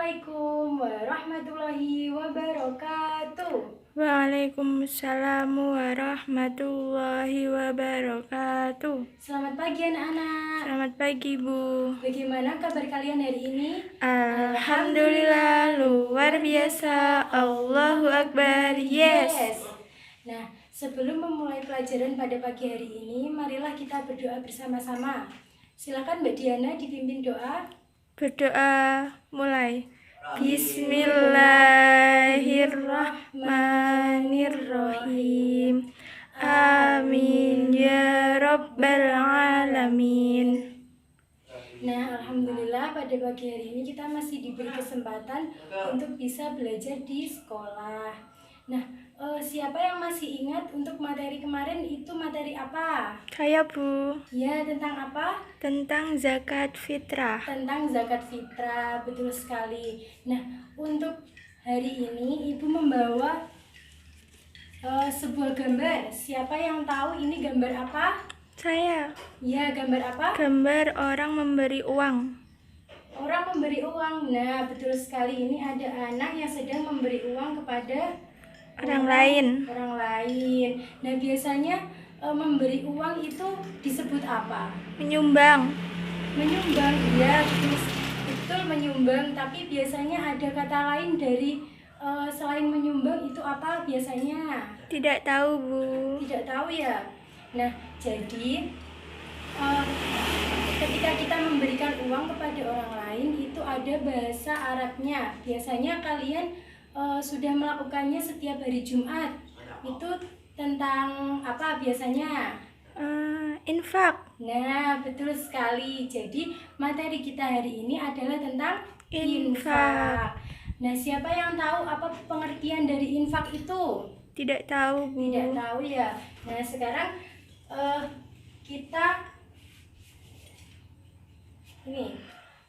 Assalamualaikum warahmatullahi wabarakatuh. Waalaikumsalam warahmatullahi wabarakatuh. Selamat pagi anak-anak. Selamat pagi, Bu. Bagaimana kabar kalian hari ini? Alhamdulillah, luar biasa. Allahu Akbar. Yes. Nah, sebelum memulai pelajaran pada pagi hari ini, marilah kita berdoa bersama-sama. Silakan Mbak Diana dipimpin doa. Berdoa mulai. Bismillahirrahmanirrahim. Amin ya rabbal alamin. Nah, alhamdulillah pada pagi hari ini kita masih diberi kesempatan untuk bisa belajar di sekolah. Nah, siapa yang masih ingat untuk materi kemarin itu materi apa? Saya, Bu. Ya, tentang apa? Tentang zakat fitrah. Tentang zakat fitrah, betul sekali. Nah, untuk hari ini Ibu membawa sebuah gambar. Siapa yang tahu ini gambar apa? Saya. Ya, gambar apa? Gambar orang memberi uang. Orang memberi uang. Nah, betul sekali. Ini ada anak yang sedang memberi uang kepada Orang lain. Nah, biasanya memberi uang itu disebut apa? Menyumbang. Menyumbang. Ya, betul menyumbang. Tapi biasanya ada kata lain dari selain menyumbang itu apa biasanya? Tidak tahu, Bu. Tidak tahu ya. Nah, jadi ketika kita memberikan uang kepada orang lain itu ada bahasa Arabnya. Biasanya kalian sudah melakukannya setiap hari Jumat. Itu tentang apa biasanya? Infak. Nah, betul sekali. Jadi materi kita hari ini adalah tentang Infak. Nah, siapa yang tahu apa pengertian dari infak itu? Tidak tahu, Bu. Tidak tahu ya. Nah, sekarang kita ini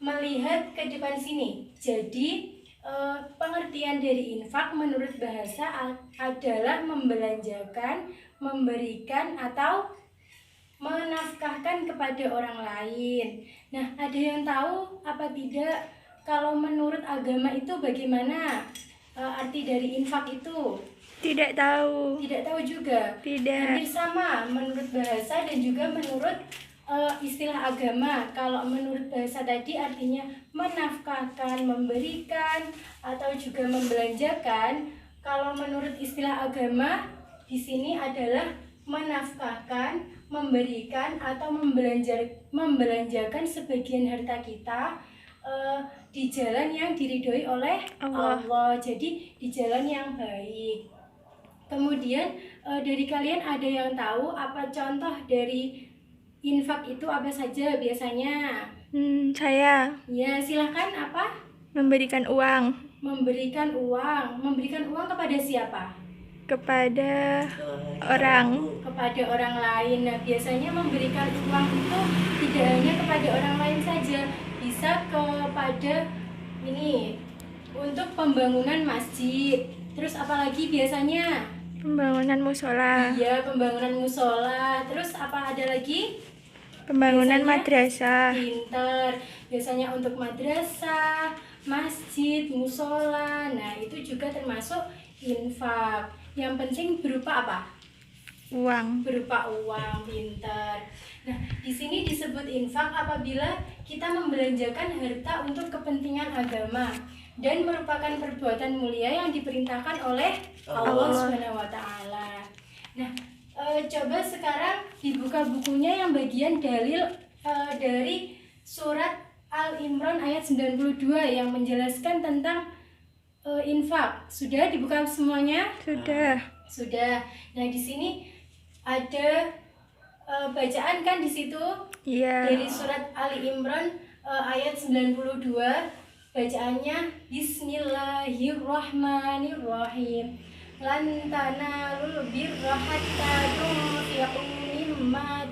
melihat ke depan sini. Jadi pengertian dari infak menurut bahasa adalah membelanjakan, memberikan atau menafkahkan kepada orang lain. Nah, ada yang tahu apa tidak kalau menurut agama itu bagaimana arti dari infak itu? Tidak tahu. Tidak tahu juga. Tidak. Hampir sama menurut bahasa dan juga menurut istilah agama. Kalau menurut bahasa tadi artinya menafkahkan, memberikan, atau juga membelanjakan. Kalau menurut istilah agama di sini adalah menafkahkan, memberikan, atau membelanjakan sebagian harta kita di jalan yang diridhoi oleh Allah. Jadi di jalan yang baik. Kemudian dari kalian ada yang tahu apa contoh dari infak itu apa saja biasanya? Saya. Ya, silahkan apa? Memberikan uang. Memberikan uang. Memberikan uang kepada siapa? Kepada orang. Kepada orang lain. Nah, biasanya memberikan uang itu tidak hanya kepada orang lain saja, bisa kepada ini untuk pembangunan masjid. Terus apalagi biasanya? Pembangunan musola. Iya, pembangunan musola. Terus apa ada lagi? Pembangunan Biasanya madrasah. Pinter. Biasanya untuk madrasah, masjid, musola. Nah, itu juga termasuk infak. Yang penting berupa apa? Uang. Berupa uang. Pinter. Nah, di sini disebut infak apabila kita membelanjakan harta untuk kepentingan agama dan merupakan perbuatan mulia yang diperintahkan oleh Allah Subhanahu wa taala. Nah, coba sekarang dibuka bukunya yang bagian dalil dari surat Al-Imran ayat 92 yang menjelaskan tentang infak. Sudah dibuka semuanya? Sudah. Sudah. Nah, di sini ada bacaan kan di situ? Iya. Dari surat Ali Imran ayat 92. Bacaannya Bismillahirrahmanirrahim. Lan tanalul birra hatta tunfiqu mimma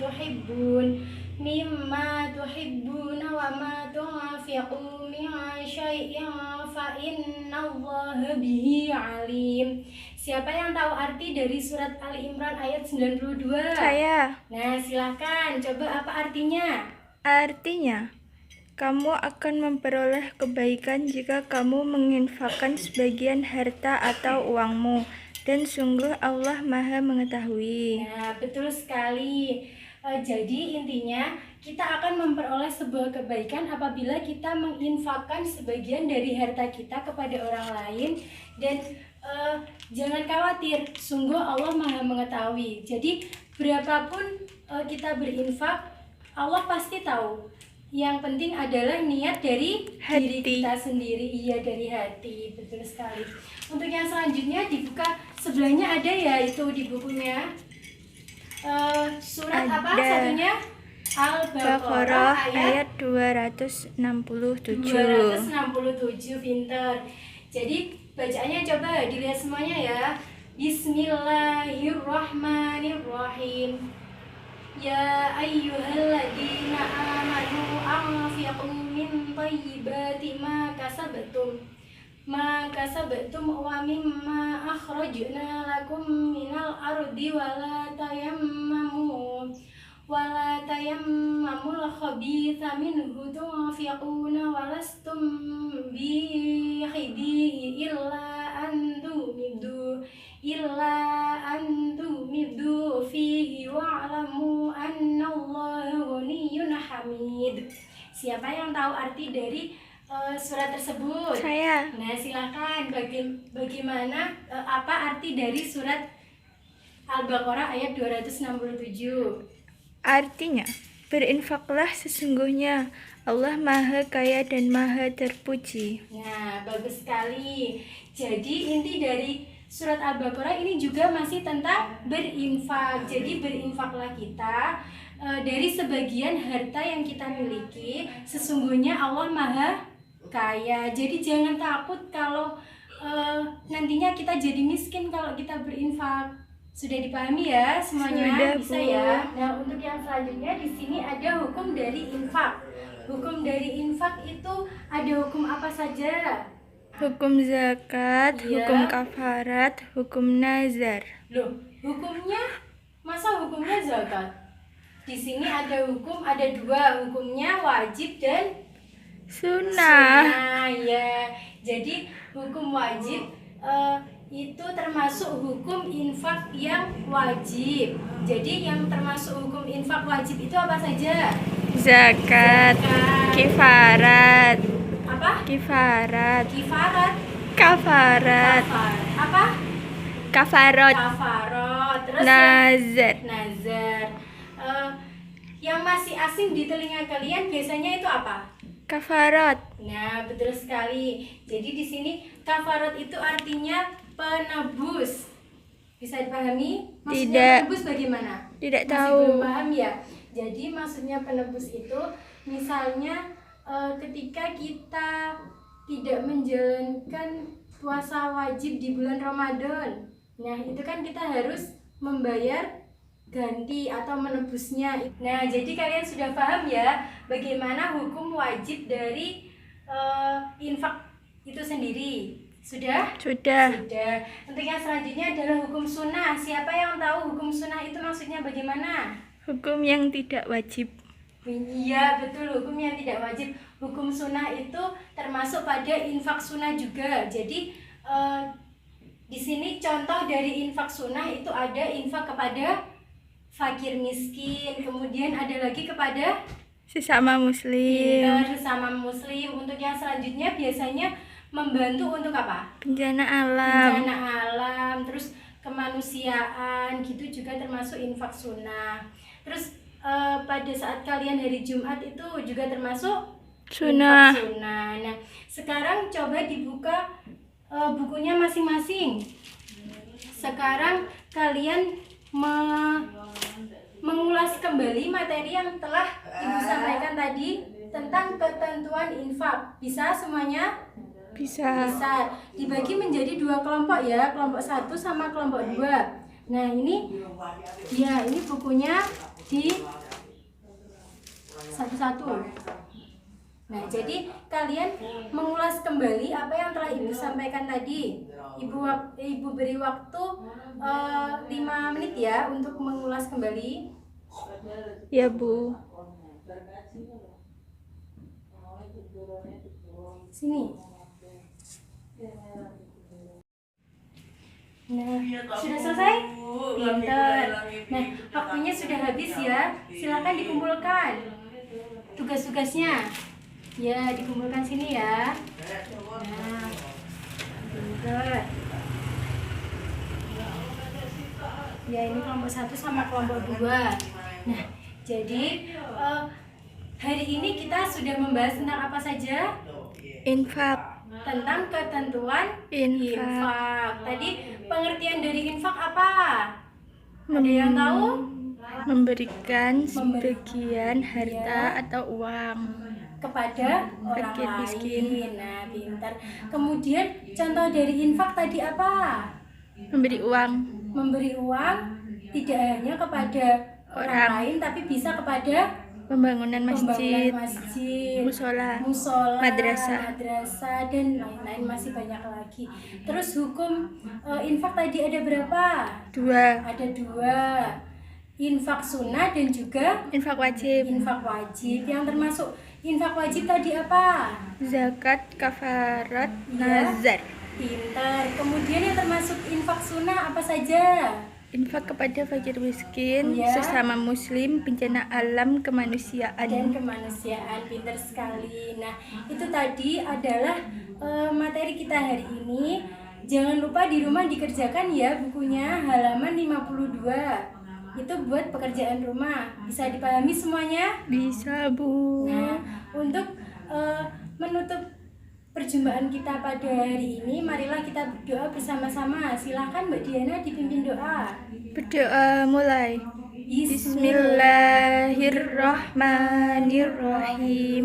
tuhibbuna wa ma tunfiqu min syai'in fa innallaha bihi alim. Siapa yang tahu arti dari surat Ali Imran ayat 92? Saya. Nah, silakan coba apa artinya? Artinya Kamu akan memperoleh kebaikan jika kamu menginfakkan sebagian harta atau uangmu, dan sungguh Allah Maha Mengetahui. Nah, betul sekali. Jadi intinya kita akan memperoleh sebuah kebaikan apabila kita menginfakkan sebagian dari harta kita kepada orang lain, dan jangan khawatir, sungguh Allah Maha Mengetahui. Jadi berapapun kita berinfak, Allah pasti tahu. Yang penting adalah niat dari diri Hati. kita sendiri. Iya, dari hati, betul sekali. Untuk yang selanjutnya dibuka sebelahnya ada ya, itu di bukunya. Surat apa Ada. satunya? Al-Baqarah Al-Baqarah ayat ayat 267. 267, pinter. Jadi bacaannya coba dilihat semuanya ya. Bismillahirrahmanirrahim. Ya ayyuhalladzina amanu anfiqu min thayyibati ma kasabtum wa mimma akhrajna lakum minal ardi wala tayammamul khabitha minhu tunfiquna walastum bihidihi illa an tumidu fihi wa'lamu annallaha ghaniyyun hamid. Siapa yang tahu arti dari surat tersebut? Saya. Nah, silakan bagaimana apa arti dari surat Al-Baqarah ayat 267? Artinya, berinfaklah sesungguhnya Allah Maha Kaya dan Maha Terpuji. Nah, bagus sekali. Jadi inti dari surat Al-Baqarah ini juga masih tentang berinfak. Jadi berinfaklah kita dari sebagian harta yang kita miliki. Sesungguhnya Allah Maha Kaya. Jadi jangan takut kalau nantinya kita jadi miskin kalau kita berinfak. Sudah dipahami ya semuanya? Sudah, Bisa Bu. ya. Nah, untuk yang selanjutnya di sini ada hukum dari infak. Hukum dari infak itu ada hukum apa saja? Hukum zakat, Iya. hukum kafarat, hukum nazar. Loh, hukumnya? Masa hukumnya zakat? Di sini ada hukum, ada dua, hukumnya wajib dan Sunnah. ya. Jadi hukum wajib itu termasuk hukum infak yang wajib. Jadi yang termasuk hukum infak wajib itu apa saja? Zakat, kifarat, Apa? kifarat, Kifarat. kafarat, Apa? kafarot, Kafarot. Terus nazar. nazar. Yang masih asing di telinga kalian biasanya itu apa? Kafarot, Nah, betul sekali. Jadi di sini kafarot itu artinya penebus. Bisa dipahami? Maksudnya Tidak. penebus bagaimana? Tidak Masih tahu. belum paham ya? Jadi maksudnya penebus itu misalnya ketika kita tidak menjalankan puasa wajib di bulan Ramadan. Nah, itu kan kita harus membayar ganti atau menebusnya. Nah, jadi kalian sudah paham ya bagaimana hukum wajib dari infak itu sendiri? Sudah? Sudah. Sudah. Untuk yang selanjutnya adalah hukum sunnah. Siapa yang tahu hukum sunnah itu maksudnya bagaimana? Hukum yang tidak wajib. Iya, betul, hukum yang tidak wajib. Hukum sunnah itu termasuk pada infak sunnah juga. Jadi di sini contoh dari infak sunnah itu ada infak kepada fakir miskin, kemudian ada lagi kepada Sesama muslim. sesama muslim. Untuk yang selanjutnya biasanya membantu untuk apa? Bencana alam. Bencana alam, terus kemanusiaan gitu juga termasuk infak sunnah. Terus pada saat kalian hari Jumat itu juga termasuk Sunnah. infak sunnah. Nah, sekarang coba dibuka bukunya masing-masing. Sekarang kalian mengulas kembali materi yang telah Ibu sampaikan tadi tentang ketentuan infak. Bisa semuanya? Bisa. Bisa. Dibagi menjadi dua kelompok ya, kelompok 1 sama kelompok 2. Nah, ini ya, ini bukunya di satu-satu. Nah, jadi kalian mengulas kembali apa yang telah Ibu sampaikan tadi. Ibu beri waktu 5 menit ya untuk mengulas kembali. Ya, Bu. Sini. Nah, sudah selesai? Pinter. Nah, waktunya sudah habis ya. Silakan dikumpulkan tugas-tugasnya. Ya, dikumpulkan sini ya. Nah, pinter. Ya, ini kelompok 1 sama kelompok 2. Nah, jadi hari ini kita sudah membahas tentang apa saja? Infak. Tentang ketentuan Infak. Tadi pengertian dari infak apa? Ada yang tahu? Memberikan sebagian harta Ya. atau uang Kepada orang Fakir lain. miskin. Nah, pintar. Kemudian contoh dari infak tadi apa? memberi uang Memberi uang tidak hanya kepada orang lain, tapi bisa kepada pembangunan masjid, masjid, musola, musola, madrasah. dan lain-lain, masih banyak lagi. Terus hukum infak tadi ada berapa? 2. Ada 2. Infak sunnah dan juga Infak wajib, infak wajib. Yang termasuk infak wajib tadi apa? zakat, kafarat, Iya. nazar. Pintar. Kemudian yang termasuk infak sunnah apa saja? Infak kepada fakir miskin, Ya. sesama muslim, bencana alam, Dan kemanusiaan. kemanusiaan. Pintar sekali. Nah, itu tadi adalah materi kita hari ini. Jangan lupa di rumah dikerjakan ya bukunya, halaman 52. Itu buat pekerjaan rumah. Bisa dipahami semuanya? Bisa, Bu. Nah, untuk menutup perjumpaan kita pada hari ini, marilah kita berdoa bersama-sama. Silahkan Mbak Diana dipimpin doa. Berdoa mulai. Bismillahirrahmanirrahim.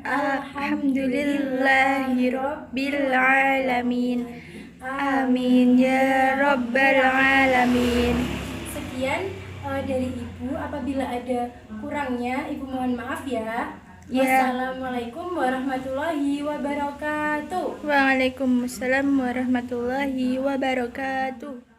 Alhamdulillahirrabbilalamin. Amin ya rabbal alamin. Sekian dari Ibu. Apabila ada kurangnya, Ibu mohon maaf ya. Ya. Wassalamualaikum warahmatullahi wabarakatuh. Waalaikumsalam warahmatullahi wabarakatuh.